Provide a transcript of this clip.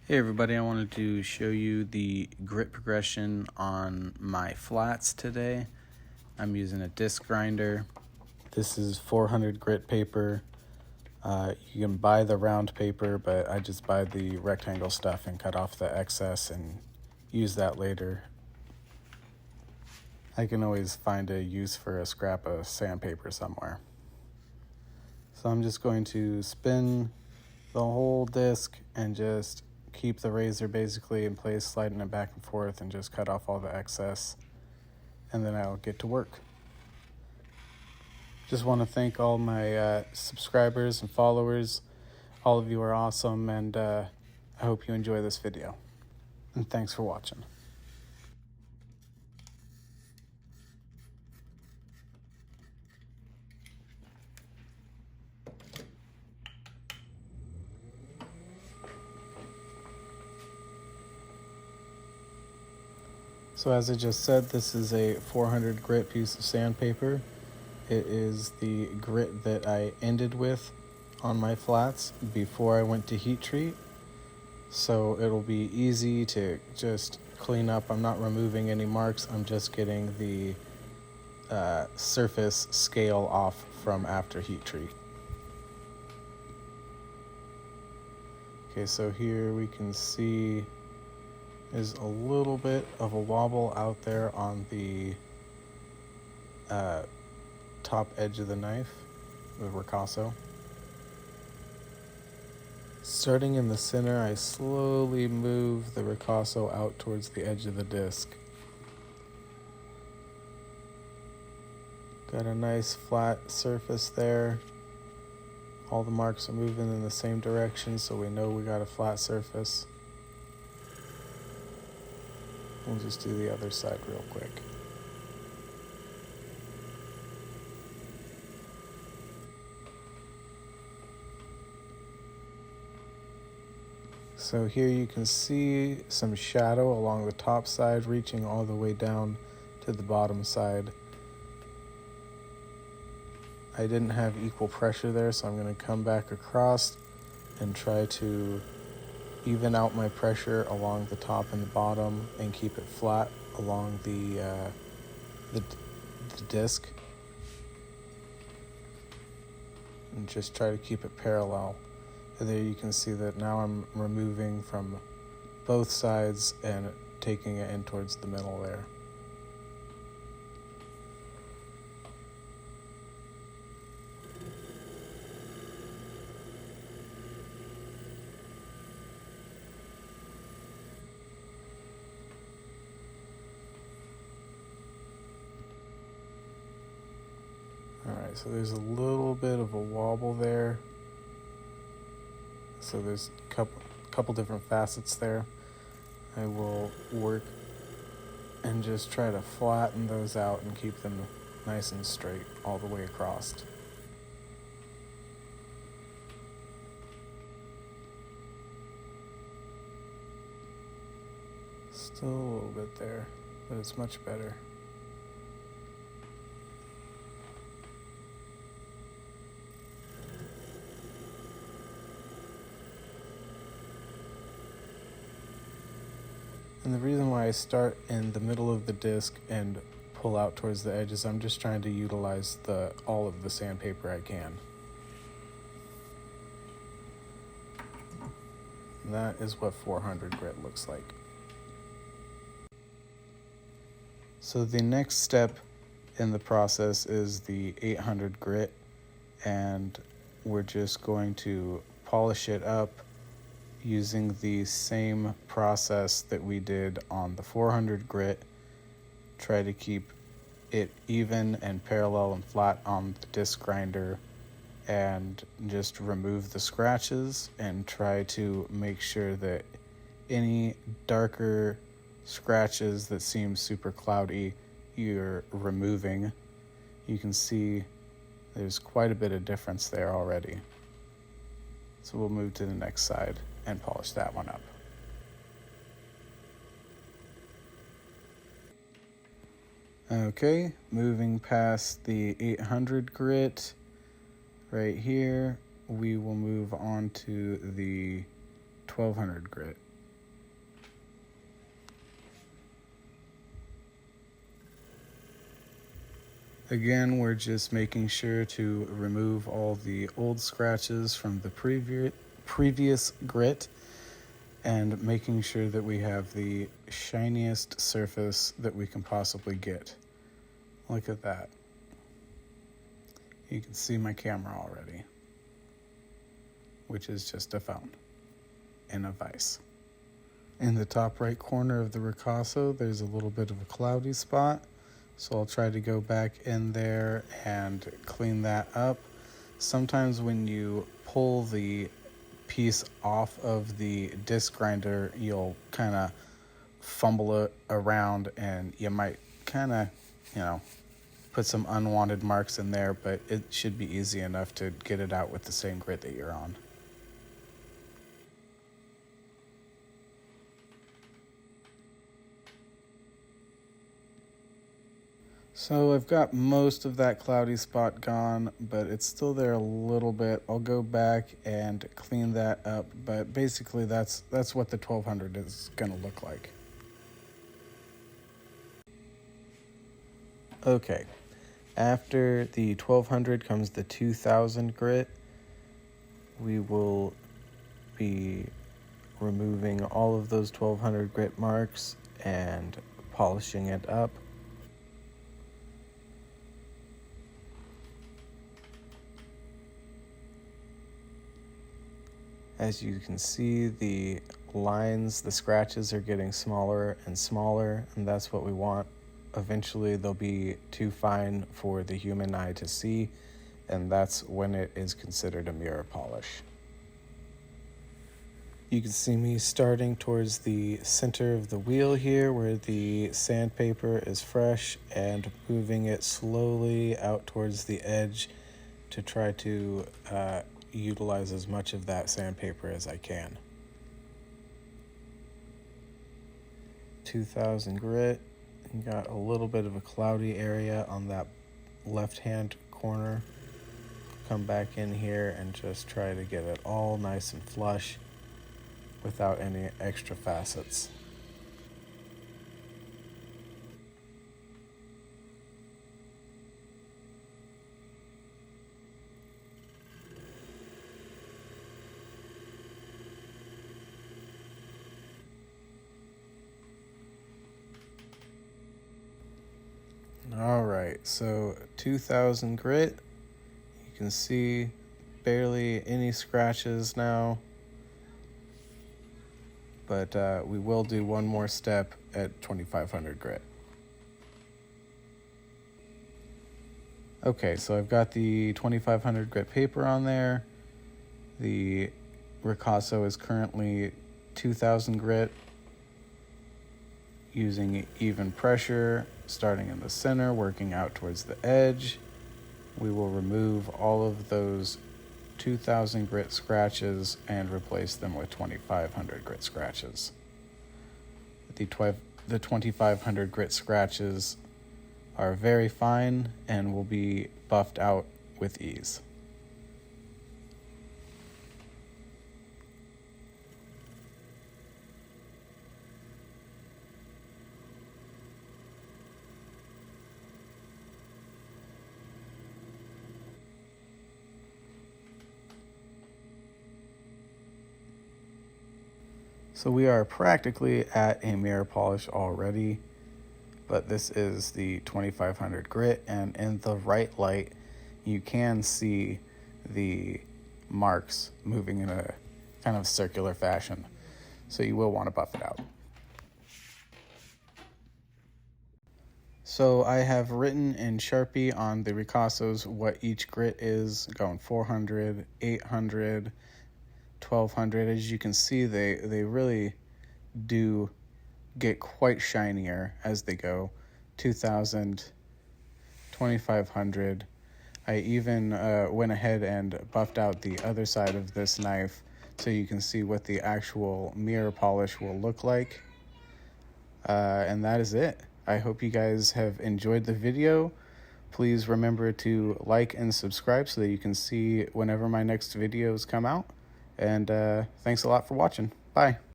Hey everybody, I wanted to show you the grit progression on my flats today. I'm using a disc grinder. This is 400 grit paper. You can buy the round paper, but I just buy the rectangle stuff and cut off the excess and use that later. I can always find a use for a scrap of sandpaper somewhere. So I'm just going to spin the whole disc and just keep the razor basically in place, sliding it back and forth, and just cut off all the excess, and then I'll get to work. Just want to thank all my subscribers and followers. All of you are awesome, and I hope you enjoy this video. And thanks for watching. So as I just said, this is a 400 grit piece of sandpaper. It is the grit that I ended with on my flats before I went to heat treat. So it'll be easy to just clean up. I'm not removing any marks. I'm just getting the surface scale off from after heat treat. Okay, so here we can see there's a little bit of a wobble out there on the top edge of the knife, the Ricasso. Starting in the center, I slowly move the Ricasso out towards the edge of the disc. Got a nice flat surface there. All the marks are moving in the same direction, so we know we got a flat surface. We'll just do the other side real quick. So here you can see some shadow along the top side reaching all the way down to the bottom side. I didn't have equal pressure there, so I'm going to come back across and try to even out my pressure along the top and the bottom and keep it flat along the disc, and just try to keep it parallel. And there you can see that now I'm removing from both sides and taking it in towards the middle there. Alright, so there's a little bit of a wobble there. So there's a couple different facets there. I will work and just try to flatten those out and keep them nice and straight all the way across. Still a little bit there, but it's much better. And the reason why I start in the middle of the disc and pull out towards the edges, I'm just trying to utilize all of the sandpaper I can. And that is what 400 grit looks like. So the next step in the process is the 800 grit, and we're just going to polish it up using the same process that we did on the 400 grit. Try to keep it even and parallel and flat on the disc grinder, and just remove the scratches and try to make sure that any darker scratches that seem super cloudy you're removing. You can see there's quite a bit of difference there already. So we'll move to the next side and polish that one up. Okay, moving past the 800 grit, right here, we will move on to the 1200 grit. Again, we're just making sure to remove all the old scratches from the previous grit and making sure that we have the shiniest surface that we can possibly get. Look at that. You can see my camera already, which is just a phone in a vise. In the top right corner of the Ricasso, there's a little bit of a cloudy spot. So I'll try to go back in there and clean that up. Sometimes when you pull the piece off of the disc grinder, you'll kind of fumble it around and you might kind of, put some unwanted marks in there, but it should be easy enough to get it out with the same grit that you're on. So I've got most of that cloudy spot gone, but it's still there a little bit. I'll go back and clean that up, but basically that's what the 1200 is going to look like. Okay, after the 1200 comes the 2000 grit. We will be removing all of those 1200 grit marks and polishing it up. As you can see, the lines, the scratches are getting smaller and smaller, and that's what we want. Eventually, they'll be too fine for the human eye to see, and that's when it is considered a mirror polish. You can see me starting towards the center of the wheel here where the sandpaper is fresh and moving it slowly out towards the edge to try to utilize as much of that sandpaper as I can. 2000 grit, and got a little bit of a cloudy area on that left-hand corner. Come back in here and just try to get it all nice and flush without any extra facets. All right, so 2000 grit. You can see barely any scratches now, but we will do one more step at 2500 grit. Okay, so I've got the 2500 grit paper on there. The Ricasso is currently 2000 grit, using even pressure, starting in the center, working out towards the edge. We will remove all of those 2000 grit scratches and replace them with 2500 grit scratches. The 2500 grit scratches are very fine and will be buffed out with ease. So we are practically at a mirror polish already, but this is the 2500 grit, and in the right light, you can see the marks moving in a kind of circular fashion. So you will want to buff it out. So I have written in Sharpie on the Ricassos what each grit is, going 400, 800, 1200. As you can see, they really do get quite shinier as they go. 2000, 2500. I even went ahead and buffed out the other side of this knife so you can see what the actual mirror polish will look like. And that is it. I hope you guys have enjoyed the video. Please remember to like and subscribe so that you can see whenever my next videos come out. And thanks a lot for watching. Bye.